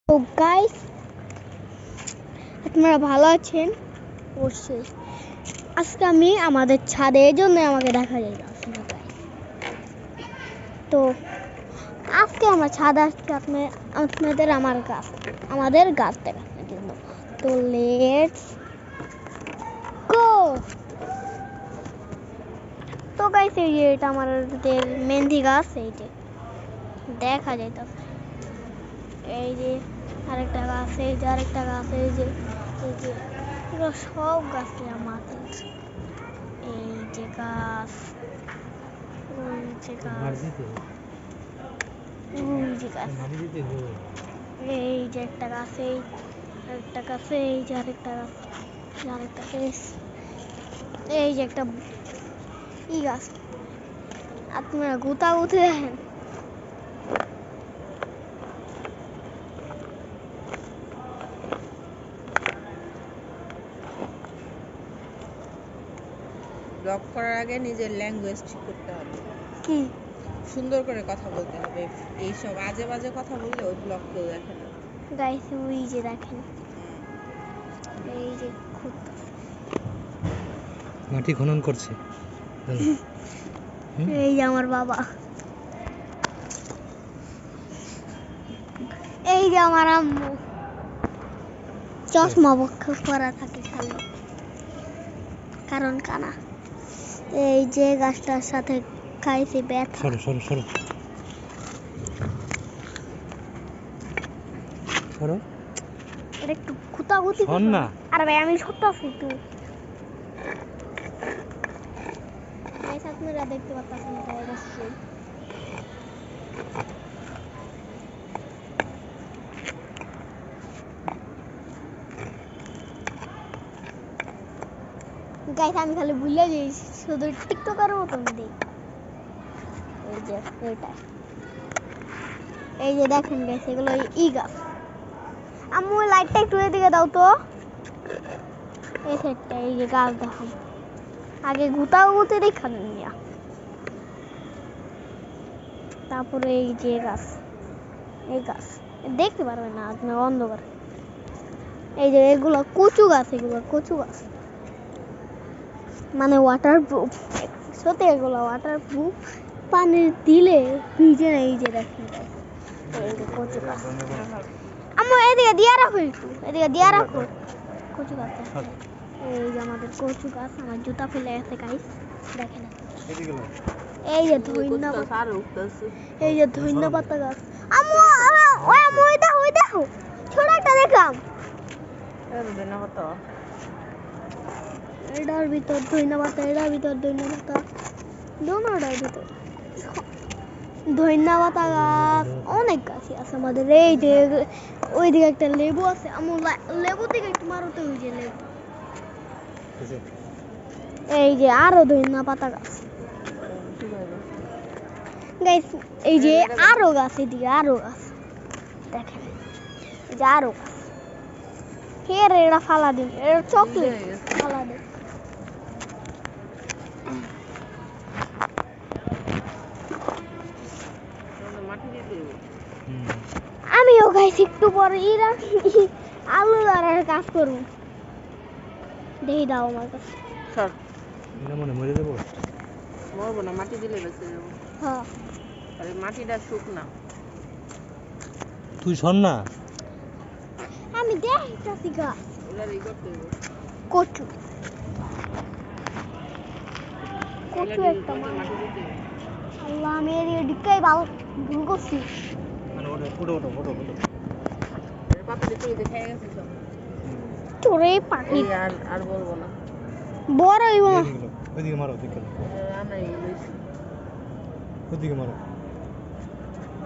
তো গাইস, আপনারা ভালো আছেন? অবশ্যই। আজকে আমি আমাদের ছাদে, এই জন্য আমাকে দেখা যায় না। তো আজকে আমরা ছাদে আসছি আপনাদের আমাদের গাছ দেখানোর জন্য। তো লেটস গো। তো গাইস, এই যে এটা আমাদের মেহেন্দি গাছ, এই যে দেখা যায়। তো এই যে আরেকটা গাছ, এই যে আরেকটা গাছ, এই যে এগুলো সব গাছই আমাদের। এই যে গাছ, ওই যে গাছ, ওই যে গাছ, এই যে একটা গাছ, এই আরেকটা গাছ, এই যে আরেকটা গাছ, আরেকটা গাছ, এই যে একটা ই গাছ। আপনারা গুতাগুতি দেখেন। ব্লগ করার আগে নিজের ল্যাঙ্গুয়েজ ঠিক করতে হবে, কি সুন্দর করে কথা বলতে হবে। এইসব আজে বাজে কথা বললে ওই ব্লগ কেউ দেখে না। গাইস, ওই যে দেখেন, এই যে মাটি খনন করছে। এই যে আমার বাবা, এই যে আমার আম্মু চশমা পরা থাকে খালি, কারণ কানা। এই যে গাছটার সাথে খাইছি ব্যথা। সরো সরো সরো সরো, এটা একটু গুতাগুতি শোন না। আরে ভাই, আমি ছোট আছি তো। গাইস, আপনারা দেখতে পাচ্ছেন এটা অবশ্যই। গাইস, আমি খালি ভুলে যাই, শুধু টিকটকার মতন দিই। এই যে এটা, এই যে দেখেন গাইস, এগুলো ই গাছ। আম্মু, লাইটটা একটু এদিকে দাও তো। এই সাইডটা, এই যে গাছ দেখাম। আগে গুতাগুতি দেখা নিয়া, তারপরে এই যে গাছ, এই গাছ দেখতে পারবে না আপনি অন্ধকার। এই যে এগুলো কচু গাছ, এগুলো কচু গাছ, মানে ওয়াটারপ্রুফ। সত্যি এগুলো ওয়াটারপ্রুফ, পানি দিলে ভিজে না। এই যে দেখেন, এই যে কচু গাছ। আম্মু, এদিকে দিয়ে রাখো, একটু এদিকে দিয়ে রাখো কচু গাছ। এই যে আমাদের কচু গাছ, আমার জুতা ফেলে গেছে গাইস, দেখেন। এই যে ধন্যবাদ, এই যে ধন্যবাদ গাছ। আম্মু, ওই আম্মু, ওই দেখো ছোট একটা দেখলাম। এটার ভিতর ধন্যবাদ, এটার ভিতর ধন্যবাদ, দোনোটার ভিতর ধন্যবাদ গাছ। অনেক গাছই আছে আমাদের। এই যে ওই দিকে একটা লেবু আছে। আম্মু, লেবু দিকে একটু মারোতে, ওই যে লেবু। এই যে আরো ধন্যবাদ গাছ গাইস। এই যে আরো গাছ, এদিকে আরো গাছ দেখেন, এই যে আরো গাছ। ফের এটা ফালা দিন, এটা চকলেট ফালা দিন। আমিও গাইছি একটু পরে আলু ধরার কাজ করবো। দেখি দাও আমার কাছে। মরে যাবো। মরবো না, মাটি দিলে বেঁচে যাবো। হ্যাঁ, আরে মাটিটা শুক না। তুই শোন না। আমি দেখতেছি গাছ, ওগুলা ই করতে হবে। কচু কচু একটা মাটি দিতে হবে। আল্লাহ, আমি এদিকে ঢুকাই ভালো ভুল করছি। পাতা দিতে ওই যে খেয়ে গেছে সব। চোরে পাখি আর বলবো না। বড় হইব না। ওইদিকে মারো, ওইদিকে মারো।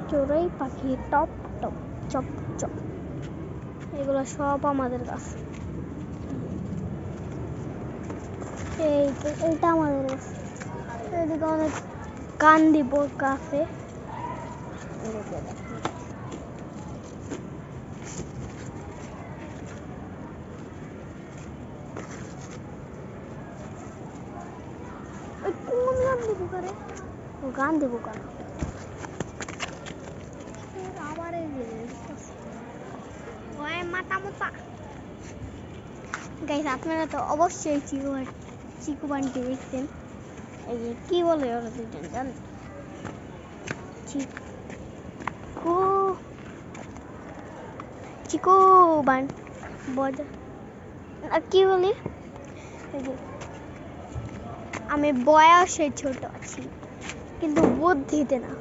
চোরাই পাখি টপ টপ চপ চপ, এগুলো সব আমাদের গাছ। এইটা আমাদের গাছ। এদিকে অনেক কান্দি গাছে। কোন গান দিব করে, ও গান দিব কেন আবার এই মাথা মোটা গাইস আপনারা তো অবশ্যই চিকু বান্টি দেখছেন এই যে কি বলে ওরা দুজন জানেন চিকু চিকু বান বজা আর কি বলি এই যে আমি বয়সে ছোট আছি কিন্তু বুদ্ধিতে না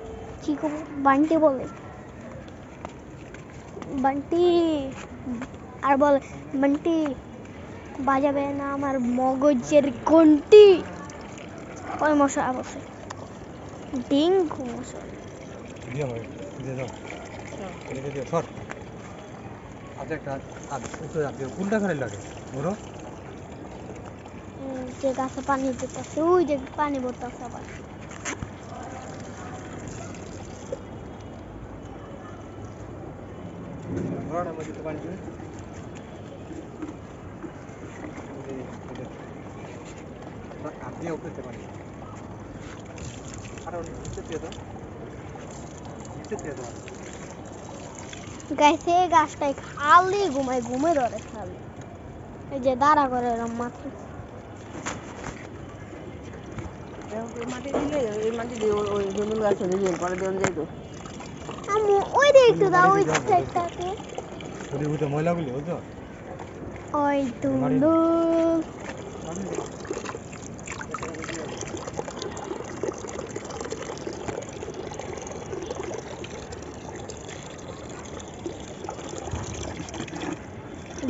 চিকু বান্টি বলে বান্টি আর বলে বান্টি বাজাবে না আমার মগজের ঘন্টি ওই মশা বসে ডিঙ্গু মশা দিয়ে আমার দিয়ে দাও রেখে দিও সর আচ্ছা একটা উপরে রাখ দিও কোনটা খারাপ লাগে বড় যে গাছে পানি দিতেছে ওই যে পানি পড়তেছে আবার বড় মধ্যে তো পানি দিবে আপনি উপরে পানি আর নিচে দিয়ে দাও নিচে দিয়ে দাও গাছে গাছটাই খালি ঘুমে ধরে খালি এই যে দাঁড়া করে এরম মাথা মাটি দিলে এই মাটি দিয়ে ওই জমিন গাছ দিয়ে পরে দেন যাইতো আম্মু ওই দিকে একটু দাও ওই সাইডটাতে ওদের ভিতরে ময়লাগুলি বুঝছো ওই দুলু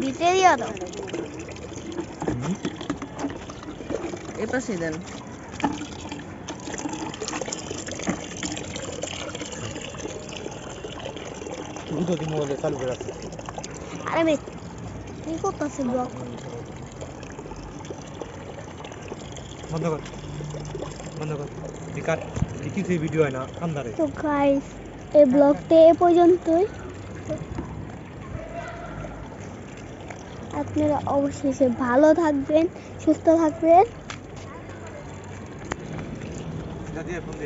দিতে দিও তো এই পাশে দেন দুটো দিন মোবাইলে চালু করে রাখছি আরে মে কি করতেছে ব্লগ বন্ধ কর বিকাট কিছুই ভিডিও হয় না আন্দারে তো গাইস এই ব্লগটা এ পর্যন্তই আপনারা অবশ্যই ভালো থাকবেন সুস্থ থাকবেন দিয়ে ফোন দিয়ে